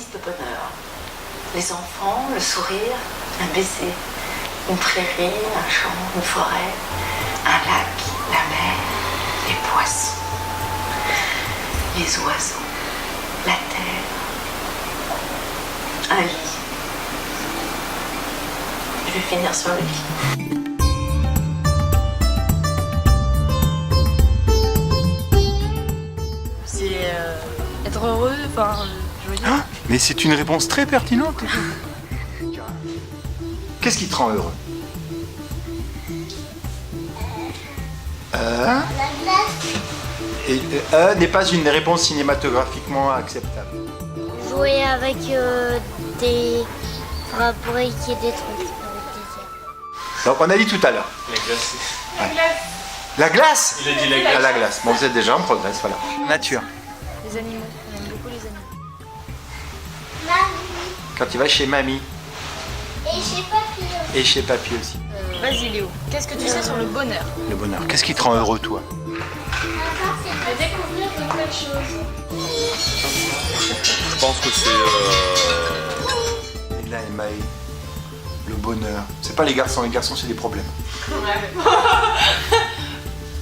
oasis de bonheur. Les enfants, le sourire, un baiser, une prairie, un champ, une forêt, un lac, la mer, les poissons, les oiseaux, la terre, un lit. Je vais finir sur le lit. C'est être heureux, enfin joyeux. Ah, mais c'est une réponse très pertinente. Qu'est-ce qui te rend heureux? Et n'est pas une réponse cinématographiquement acceptable. Jouer avec des fabriquer des trucs avec des airs. Donc on a dit tout à l'heure. La glace. Ouais. La glace. Il a dit la glace. Ah, la glace. Bon, vous êtes déjà en progrès, voilà. Nature. Les animaux, on aime beaucoup les animaux. Mamie Quand tu vas chez mamie et chez papy. et chez papy aussi. Vas-y Léo, qu'est-ce que tu sais sur le bonheur? Le bonheur. Qu'est-ce qui te rend heureux, toi? C'est de découvrir de nouvelles choses. Je pense que c'est... Et là, Emmae, le bonheur. C'est pas les garçons c'est des problèmes. Ouais.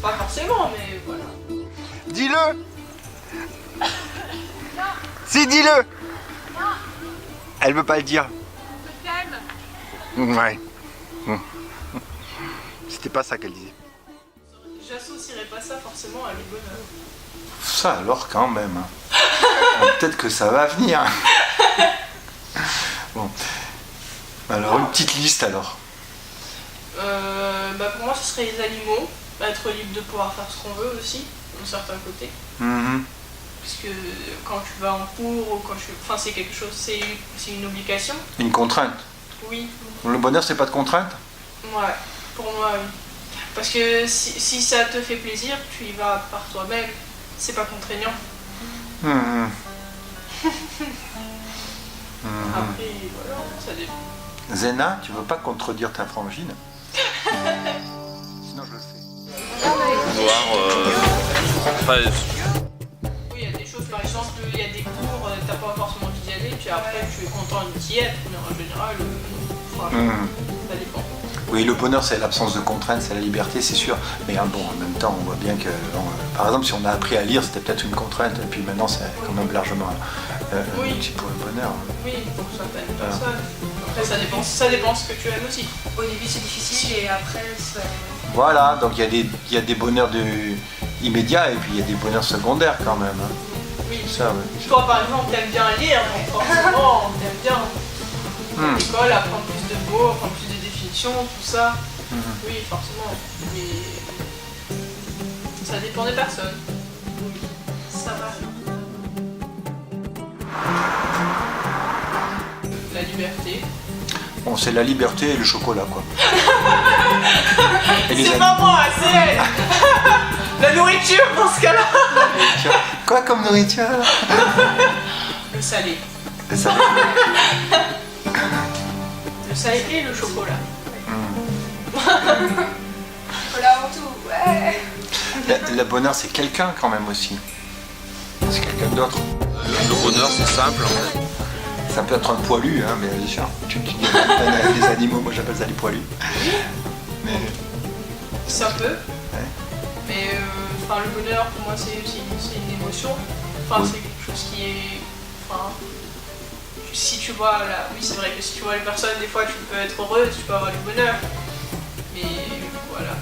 Pas forcément, mais voilà. Dis-le. Si, dis-le. Elle veut pas le dire. Ouais. C'était pas ça qu'elle disait. J'associerais pas ça forcément à le bonheur. Ça alors quand même. Hein. Peut-être que ça va venir. Bon. Alors une petite liste alors. Pour moi, ce serait les animaux. Être libre de pouvoir faire ce qu'on veut aussi, d'un certain côté. Parce que quand tu vas en cours ou quand tu... Enfin, c'est quelque chose, c'est une obligation. Une contrainte. Oui. Le bonheur, c'est pas de contrainte? Ouais, pour moi, oui. Parce que si ça te fait plaisir, tu y vas par toi-même. C'est pas contraignant. Après, voilà, ça dépend. Zena, tu veux pas contredire ta frangine? Sinon je le fais. Voir... Enfin, Oui, il y a des choses, par exemple, il y a des cours, t'as pas forcément envie d'y aller, puis après tu es content d'y être, mais en général, ça dépend. Oui, le bonheur, c'est l'absence de contrainte, c'est la liberté, c'est sûr. Mais bon, en même temps, on voit bien que, par exemple, si on a appris à lire, c'était peut-être une contrainte, et puis maintenant, c'est quand même largement un outil pour le bonheur. Oui, pour certaines personnes. Après, ça dépend ce que tu aimes aussi. Au début, c'est difficile, et après, c'est... Voilà, donc il y a des bonheurs immédiats, et puis il y a des bonheurs secondaires quand même. Hein. Oui. Ça, oui. Toi, par exemple, t'aimes bien lire, donc forcément, t'aimes bien. À l'école, apprendre plus de mots, apprendre plus de définitions, tout ça. Oui, forcément. Mais ça dépend des personnes. Oui, ça va. La liberté. Bon, c'est la liberté et le chocolat, quoi. Et les C'est pas moi, c'est elle. La nourriture dans ce cas-là. Quoi comme nourriture? Le salé. C'est ça. Le salé et le chocolat. Chocolat avant tout, ouais. Le bonheur, c'est quelqu'un quand même aussi. C'est quelqu'un d'autre. le bonheur, c'est simple en fait. Ça peut être un poilu, hein, mais genre, tu dis les animaux, moi j'appelle ça les poilus. Mais... Ça peut. Ouais. Mais le bonheur, pour moi, c'est une émotion. Enfin, Oui. c'est quelque chose qui est... Enfin, si tu vois... Oui, c'est vrai que si tu vois les personnes, des fois, tu peux être heureuse, tu peux avoir du bonheur. Mais voilà.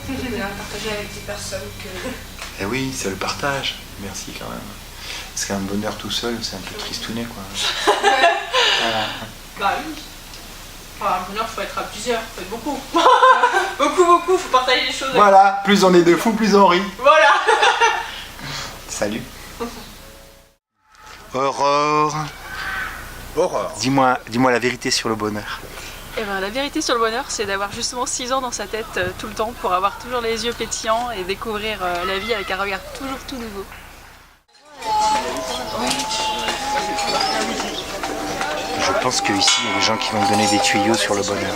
J'aime bien partager avec des personnes que... Eh oui, c'est le partage. Merci quand même. Parce qu'un bonheur tout seul, c'est un peu tristounet, quoi. Voilà. Bah oui. Enfin, le bonheur, faut être à plusieurs, faut être beaucoup. beaucoup, faut partager les choses. Voilà, plus on est de fous, plus on rit. Voilà. Salut. Aurore. Aurore. Dis-moi la vérité sur le bonheur. Et ben, la vérité sur le bonheur, c'est d'avoir justement 6 ans dans sa tête tout le temps pour avoir toujours les yeux pétillants et découvrir la vie avec un regard toujours tout nouveau. Je pense qu'ici, il y a des gens qui vont donner des tuyaux sur le bonheur.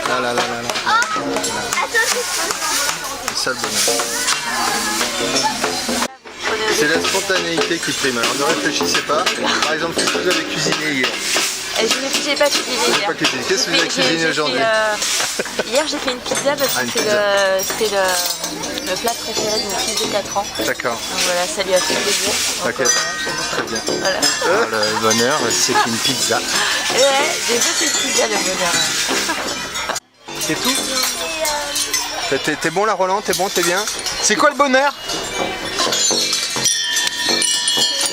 Là, là, là, là, là. C'est ça le bonheur. C'est la spontanéité qui prime. Alors ne réfléchissez pas. Par exemple, qu'est-ce que vous avez cuisiné hier? J'ai pas cuisiné hier. Pas cuisiné. Qu'est-ce que vous avez cuisiné aujourd'hui? Hier j'ai fait une pizza parce que c'était le plat préféré de mon fils de 4 ans. D'accord. Donc voilà, ça lui a fait plaisir. Ok, très bien. Voilà. Le bonheur, c'est une pizza. Ouais, des petites pizzas le bonheur. C'est tout? T'es bon là, Roland? T'es bon? T'es bien? C'est quoi le bonheur?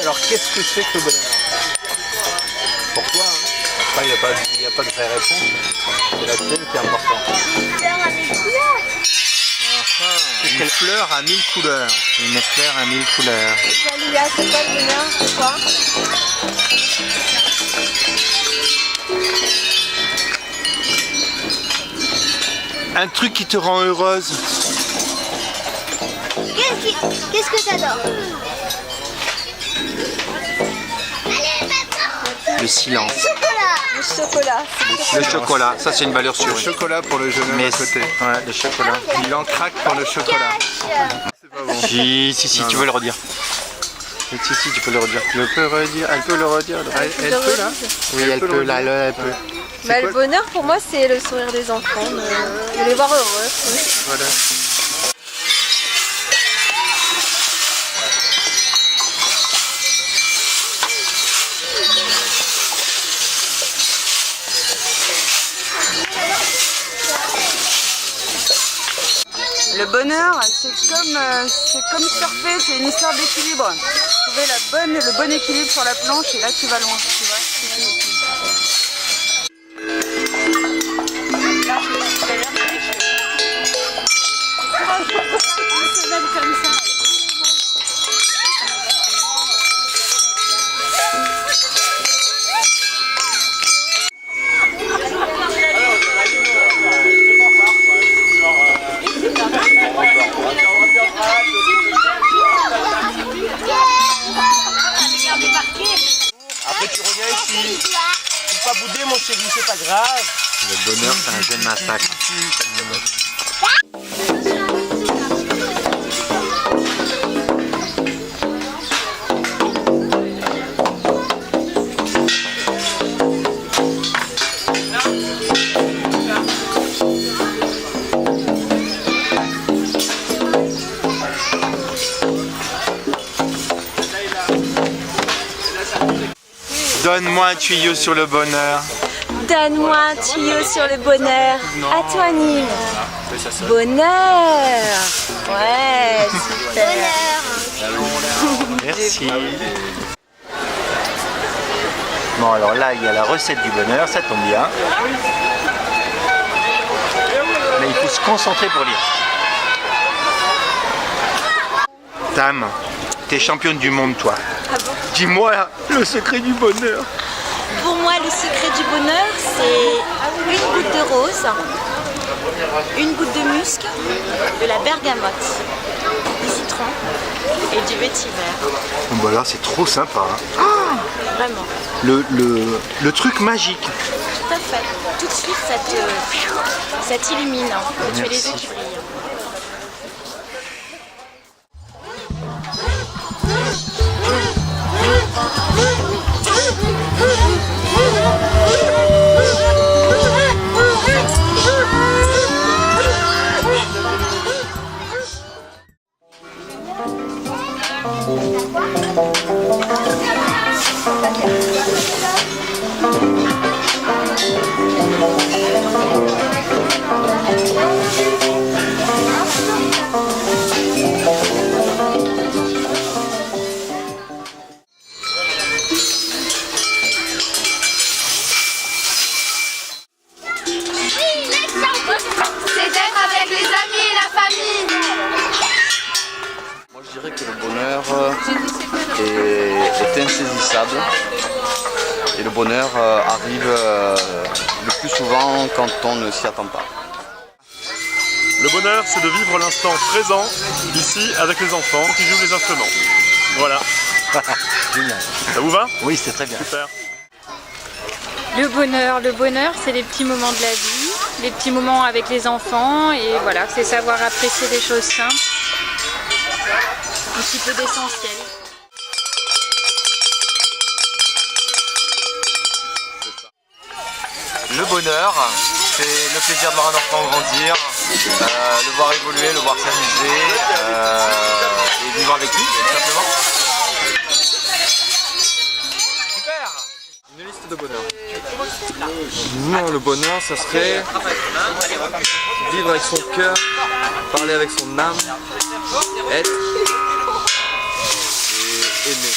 Alors qu'est-ce que c'est que le bonheur? Pourquoi hein? Après, il n'y a pas de vraie réponse. C'est la tienne qui est importante. Une fleur à 1000 couleurs. Une fleur à 1000 couleurs. Salut, là, c'est quoi le bonheur? C'est quoi? Un truc qui te rend heureuse. Qu'est-ce que t'adores? Le silence. Le chocolat. Le chocolat, ça c'est une valeur sûre. Le chocolat pour le jeune homme à côté. Ouais, le chocolat. Il en craque pour le chocolat. C'est pas bon. Si, tu peux le redire. Si, tu peux le redire. Tu peux le redire. Elle peut le redire. Elle peut là? Oui, elle peut, là, elle peut. Bah, le bonheur pour moi c'est le sourire des enfants, de les voir heureux. Voilà. Le bonheur, c'est comme surfer, c'est une histoire d'équilibre. Trouver le bon équilibre sur la planche et là tu vas loin, tu vois. Après tu reviens ici. Faut pas bouder mon chéri, c'est pas grave. Le bonheur, c'est un jeune massacre. Donne-moi un tuyau sur le bonheur. Donne-moi un tuyau sur le bonheur. À toi Nîmes. Bonheur. Ouais, super. Merci. Bon, alors là, il y a la recette du bonheur, ça tombe bien. Mais il faut se concentrer pour lire. Tam, t'es championne du monde, toi. Ah bon? Dis-moi le secret du bonheur. Pour moi, le secret du bonheur, c'est une goutte de rose, une goutte de musc, de la bergamote, du citron et du vétiver. Bon, bah là, c'est trop sympa. Hein. Vraiment. Le truc magique. Tout à fait. Tout de suite, ça t'illumine. Tu as les yeux qui brillent. Moi je dirais que le bonheur est insaisissable et le bonheur arrive le plus souvent quand on ne s'y attend pas. Le bonheur, c'est de vivre l'instant présent, ici, avec les enfants qui jouent les instruments. Voilà. Génial. Ça vous va? Oui, c'est très bien. Super. Le bonheur, c'est les petits moments de la vie, les petits moments avec les enfants, et voilà, c'est savoir apprécier des choses simples, un petit peu d'essentiel. Le bonheur, c'est le plaisir de voir un enfant grandir, le voir évoluer, le voir s'amuser, et vivre avec lui, tout simplement. Une liste de bonheur. Non, le bonheur, ça serait vivre avec son cœur, parler avec son âme, être et aimer.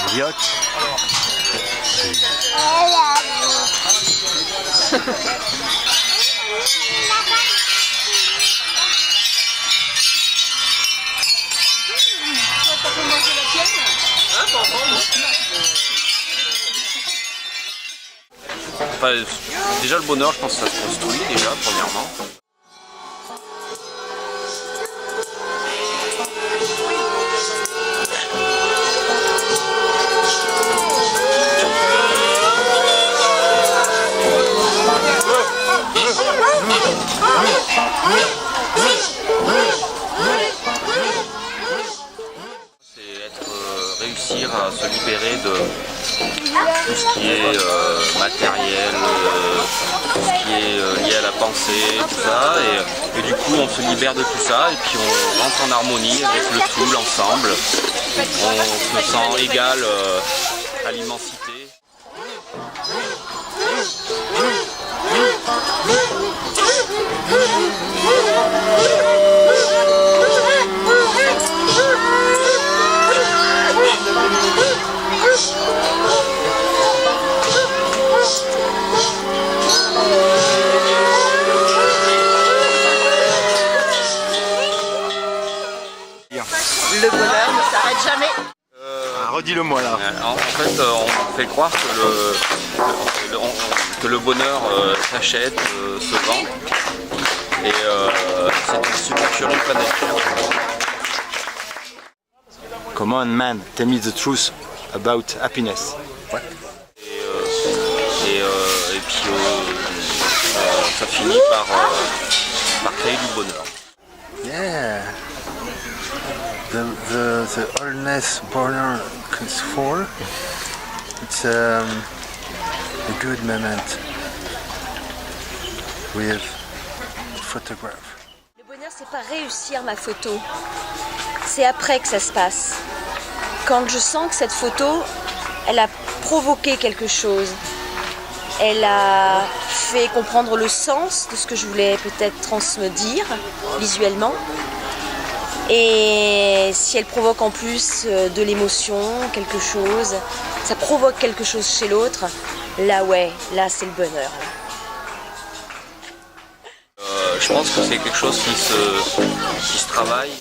Elliot. Enfin, déjà le bonheur, je pense que ça se construit déjà, premièrement. Réussir à se libérer de tout ce qui est matériel, tout ce qui est lié à la pensée, tout ça, et du coup on se libère de tout ça et puis on rentre en harmonie avec le tout, l'ensemble. On se sent égal à l'immensité. Le bonheur ne s'arrête jamais. Redis-le-moi là. En fait, on fait croire que le bonheur s'achète, se vend. Et c'est une supercherie pas nature. Come on man, tell me the truth about happiness. Ouais. Et puis ça finit par créer du bonheur. Yeah. The wholeness bonheur comes for. It's a good moment with photograph. Le bonheur, c'est pas réussir ma photo. C'est après que ça se passe. Quand je sens que cette photo, elle a provoqué quelque chose. Elle a fait comprendre le sens de ce que je voulais peut-être transmettre visuellement. Et si elle provoque en plus de l'émotion, quelque chose, ça provoque quelque chose chez l'autre, là ouais, là c'est le bonheur. Je pense que c'est quelque chose qui se travaille.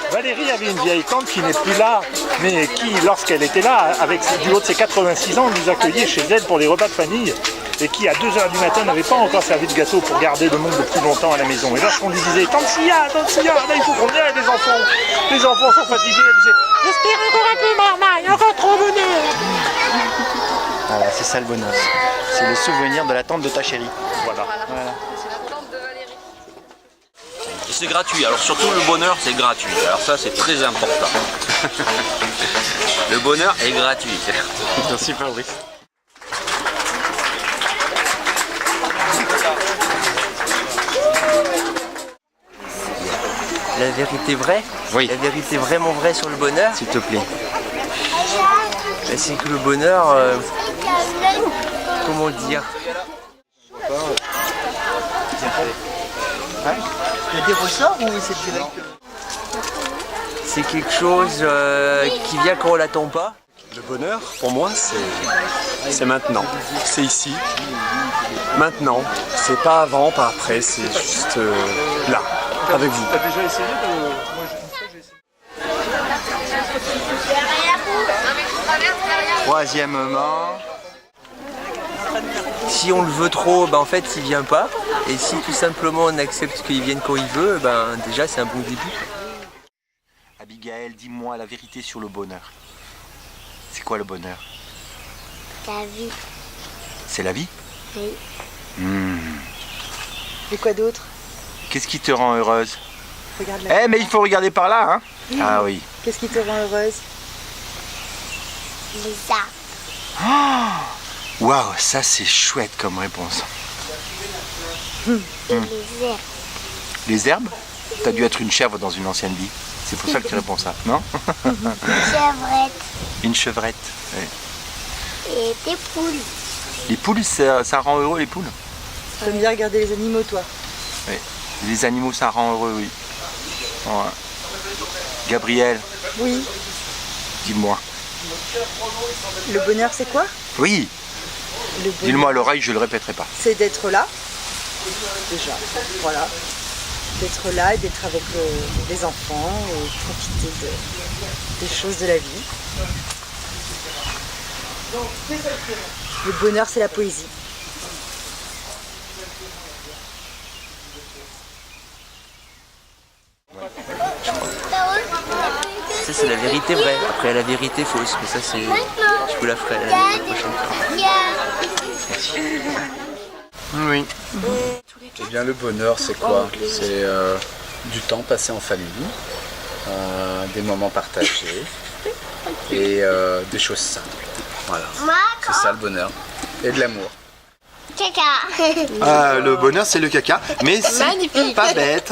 Valérie avait une vieille tante qui n'est plus là, mais qui, lorsqu'elle était là, avec du haut de ses 86 ans, nous accueillait chez elle pour les repas de famille, et qui, à 2h du matin, n'avait pas encore servi de gâteau pour garder le monde le plus longtemps à la maison. Et lorsqu'on lui disait « Tante Sia, là il faut qu'on y aille les enfants sont fatigués », elle disait « Respire encore un peu, marmaille, encore trop bonheur !» Voilà, c'est ça le bonheur. C'est le souvenir de la tante de ta chérie. Voilà. Et c'est gratuit, alors surtout le bonheur c'est gratuit, alors ça c'est très important. Le bonheur est gratuit. Merci Fabrice. La vérité vraie? Oui. La vérité vraiment vraie sur le bonheur? S'il te plaît. C'est que le bonheur, comment le dire? Il y a des ressorts ou c'est direct? C'est quelque chose qui vient quand on l'attend pas. Le bonheur, pour moi, c'est maintenant. C'est ici, maintenant. C'est pas avant, pas après, c'est juste là, avec vous. T'as déjà essayé de... Moi, j'ai essayé. Troisièmement... Si on le veut trop, ben en fait il vient pas. Et si tout simplement on accepte qu'il vienne quand il veut, ben déjà c'est un bon début. Abigail, dis-moi la vérité sur le bonheur. C'est quoi le bonheur? La vie. C'est la vie? Oui. Et quoi d'autre? Qu'est-ce qui te rend heureuse? Regarde là. Eh mais il faut regarder par là, hein? Ah oui. Qu'est-ce qui te rend heureuse? Les arbres. Waouh, ça c'est chouette comme réponse. Et les herbes. Les herbes? T'as dû être une chèvre dans une ancienne vie. C'est pour ça que tu réponds ça, non? Chevrette. Une chevrette. Oui. Et des poules. Les poules, ça rend heureux les poules? T'aimes bien regarder les animaux, toi? Oui. Les animaux, ça rend heureux, oui. Ouais. Gabriel. Oui. Dis-moi. Le bonheur, c'est quoi? Oui. Le bonheur, Dis-le-moi à l'oreille, je le répéterai pas. c'est d'être là. Déjà, voilà. D'être là et d'être avec les enfants et profiter des choses de la vie. Le bonheur, c'est la poésie. Ça, c'est la vérité vraie. Après, la vérité fausse. Mais ça, c'est. Je vous la ferai la prochaine fois. Oui. Eh bien, le bonheur, c'est quoi? C'est du temps passé en famille, des moments partagés et des choses simples. Voilà. C'est ça le bonheur. Et de l'amour. Caca. Ah, le bonheur, c'est le caca. Mais c'est Magnifique. pas bête.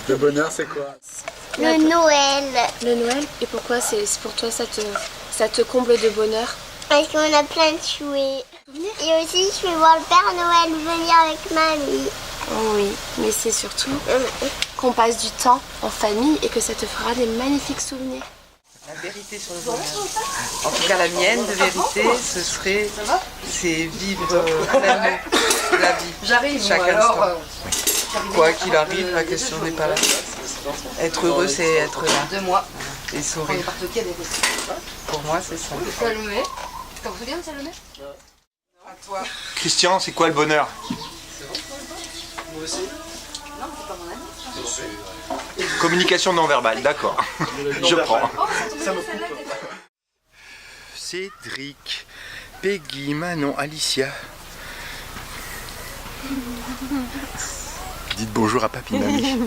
Le bonheur, c'est quoi? Le Noël. Le Noël. Et pourquoi c'est pour toi ça te comble de bonheur? Parce qu'on a plein de jouets. Et aussi, je vais voir le Père Noël venir avec mamie. Oh oui, mais c'est surtout qu'on passe du temps en famille et que ça te fera des magnifiques souvenirs. La vérité sur le bonheur. En tout cas, la mienne de vérité, ce serait, c'est vivre pleinement la vie. J'arrive, chaque instant. Quoi qu'il arrive, la question n'est pas là. Être heureux, c'est être là. Et sourire. Pour moi, c'est ça. Salomé, t'en souviens de Salomé? À toi. Christian, c'est quoi le bonheur? Moi aussi. Non, c'est pas mon ami. Communication non verbale, d'accord. Je prends. Ça me coupe. Cédric, Peggy, Manon, Alicia. Dites bonjour à papy, mamie.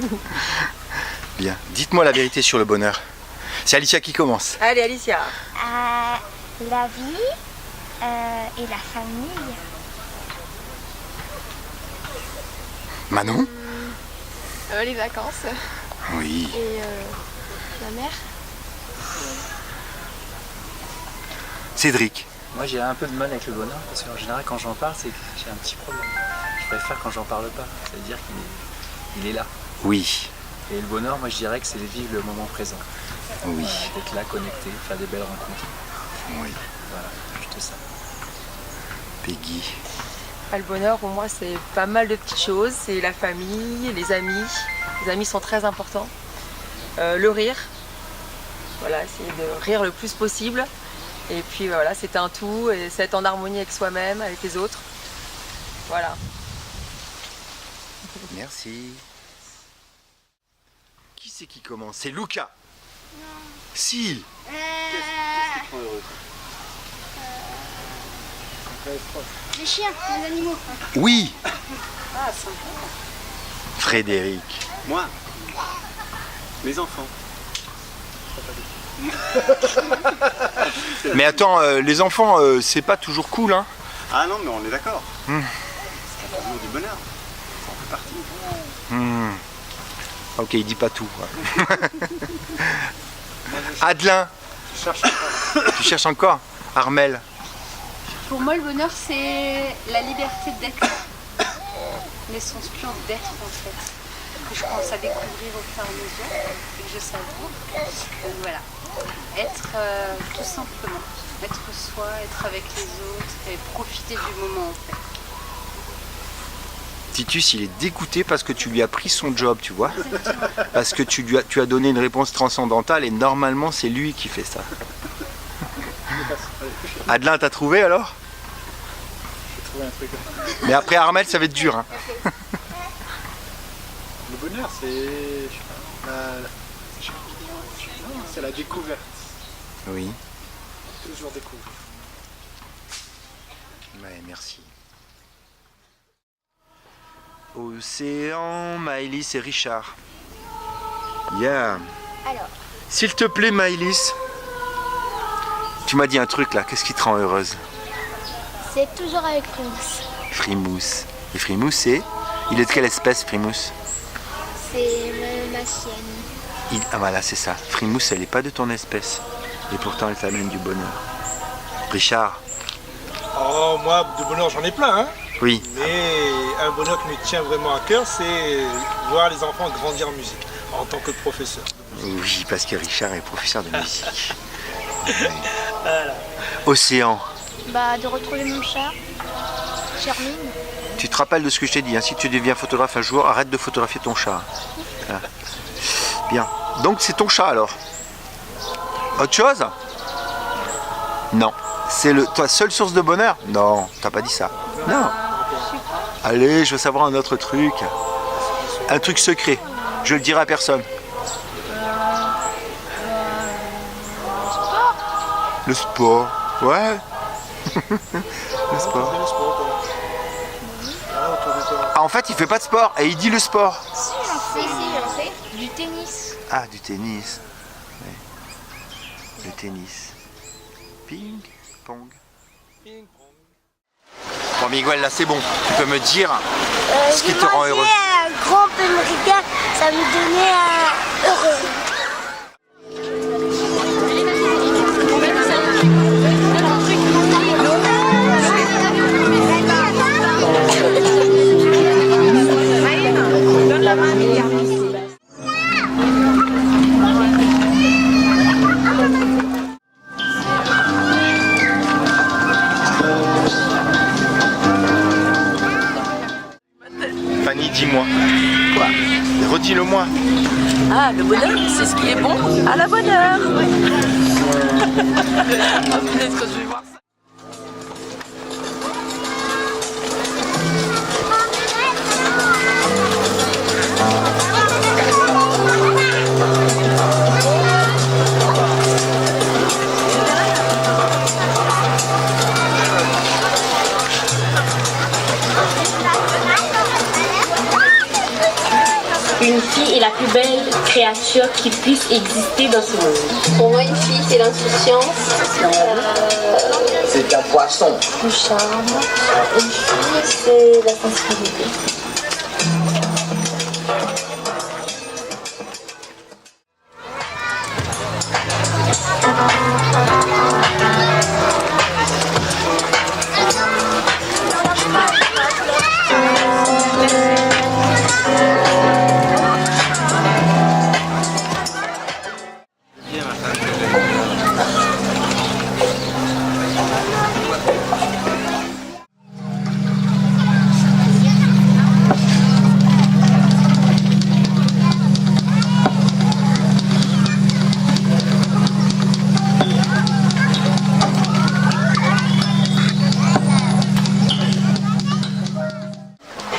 Bien. Dites-moi la vérité sur le bonheur. C'est Alicia qui commence. Allez, Alicia. La vie et la famille. Manon? Les vacances. Oui. Et la mère. Cédric? Moi j'ai un peu de mal avec le bonheur parce qu'en général quand j'en parle c'est que j'ai un petit problème. Je préfère quand j'en parle pas, ça veut dire qu'il est là. Oui. Et le bonheur, moi je dirais que c'est de vivre le moment présent. Oui. D'être là, connecté, faire des belles rencontres. Oui. Voilà, juste ça. Peggy? Le bonheur pour moi c'est pas mal de petites choses, c'est la famille, les amis. Les amis sont très importants. Le rire, voilà, essayer de rire le plus possible. Et puis voilà, c'est un tout et c'est être en harmonie avec soi-même, avec les autres. Voilà. Merci. Qui c'est qui commence? C'est Luca. Non. Si. Qu'est-ce qui te rend heureux? Les chiens, les animaux. Oui. Ah, sympa. Frédéric. Moi? Les enfants. Mais attends, les enfants, c'est pas toujours cool, hein? Ah non, mais on est d'accord. C'est l'amour du bonheur. Ça en fait partie. Ok, il dit pas tout. Adelin. Tu cherches encore? Armel. Pour moi, le bonheur, c'est la liberté d'être. L'essence pure d'être, en fait. Que je commence à découvrir au fur et à mesure et que je savoure. Donc voilà. Être tout simplement. Être soi, être avec les autres et profiter du moment, en fait. Titus, il est dégoûté parce que tu lui as pris son job, tu vois. Parce que tu as donné une réponse transcendantale et normalement, c'est lui qui fait ça. Adelin, t'as trouvé alors? J'ai trouvé un truc. Mais après Armel, ça va être dur. Hein. Le bonheur, c'est la découverte. Oui. toujours découvrir. Ouais, merci. Océan, Maëlys et Richard. Yeah. Alors, S'il te plaît, Maëlys. Tu m'as dit un truc là, qu'est-ce qui te rend heureuse? c'est toujours avec Frimousse. Frimousse. Et Frimousse, c'est... Il est de quelle espèce, Frimousse? C'est ma chienne. Ah voilà, c'est ça. Frimousse, elle n'est pas de ton espèce. Et pourtant, elle t'amène du bonheur. Richard. Oh, moi, de bonheur, j'en ai plein, hein. Oui. Mais un bonheur qui me tient vraiment à cœur, c'est voir les enfants grandir en musique, en tant que professeur. Oui, parce que Richard est professeur de musique. Voilà. Océan. Bah, de retrouver mon chat, Charmine. Tu te rappelles de ce que je t'ai dit, hein, si tu deviens photographe un jour, arrête de photographier ton chat. Ah. Bien. Donc c'est ton chat alors. Autre chose? Non. C'est ta seule source de bonheur? Non, t'as pas dit ça. Non. Allez, je veux savoir un autre truc. Un truc secret. Je le dirai à personne. Le sport. Ouais. Le sport. Ah, en fait, il fait pas de sport et il dit le sport. Si, j'en fais du tennis. Ah, du tennis. Ouais. Le tennis. Ping, pong. Bon, Miguel, là, c'est bon. Tu peux me dire ce qui te rend heureux. Un grand Benrica, ça me donnait heureux. Fanny, dis-moi. Quoi? Redis-le-moi. Ah, le bonheur, c'est ce qui est bon à la bonne heure. Ah, punaise, quand je vais voir ça. Une fille est la plus belle créature qui puisse exister dans ce monde. Pour moi, une fille, c'est l'insouciance. C'est un poisson. Le charme. Une fille, c'est la sensibilité.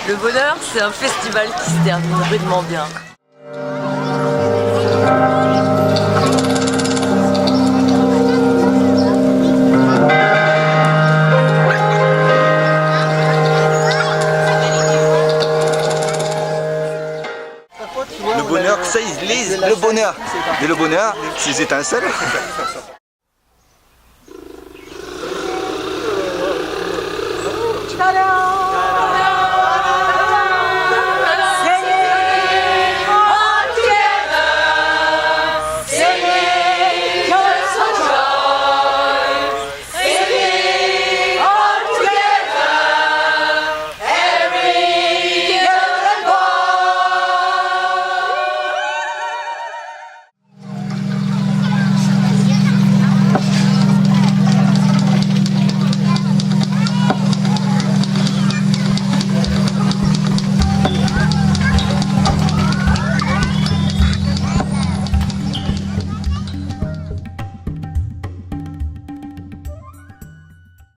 Le bonheur, c'est un festival qui se termine rudement bien. Le bonheur, ça ils lisent le bonheur. Et le bonheur, c'est les étincelles. Tadam!